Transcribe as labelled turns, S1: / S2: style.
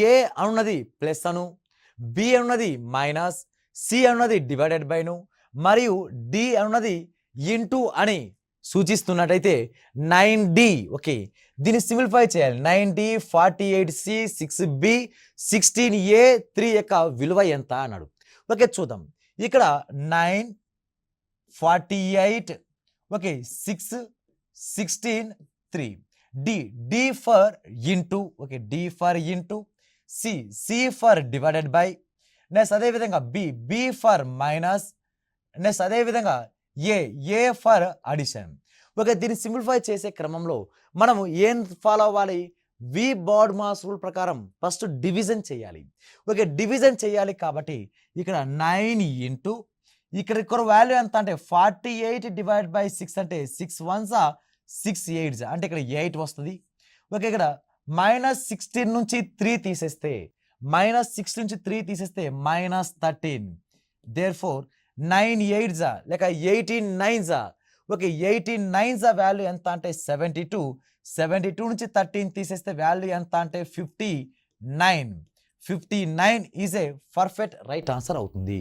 S1: ఏ అనున్నది plus అను, B అనున్నది minus, C అనున్నది divided బైను మరియు D అనున్నది into అని సూచిస్తున్నట్టయితే 9D. Okay, దీన్ని సింప్లిఫై చేయాలి. 9D 48C 6B 16A 3 యొక్క విలువ ఎంత అన్నాడు. ఓకే, చూద్దాం. ఇక్కడ 9 48 okay 6 16 3. D for into, okay D for into, C for divided by, next అదేవిధంగా బి ఫర్ మైనస్, నెక్స్ట్ అదేవిధంగా ఏ ఫర్ అడిషన్. ఓకే, దీన్ని సింప్లిఫై చేసే క్రమంలో మనము ఏం ఫాలో అవ్వాలి? వి బాడ్ మాస్ రూల్ ప్రకారం ఫస్ట్ డివిజన్ చేయాలి. ఓకే, డివిజన్ చేయాలి కాబట్టి ఇక్కడ 9 ఇంటూ ఇక్కడ వాల్యూ ఎంత అంటే 48 డివైడ్ బై 6 అంటే 6 1s 6 8s అంటే ఇక్కడ 8 వస్తుంది. ఓకే, ఇక్కడ -16 నుంచి 3 తీసేస్తే -6 నుంచి 3 తీసేస్తే -13. దేర్ ఫోర్ 9 8s లేక 18 9s. ఓకే, 18 9s వాల్యూ ఎంత అంటే 72. 72 నుంచి 13 తీసేస్తే వాల్యూ ఎంత అంటే 59. 59 is a perfect right answer అవుతుంది.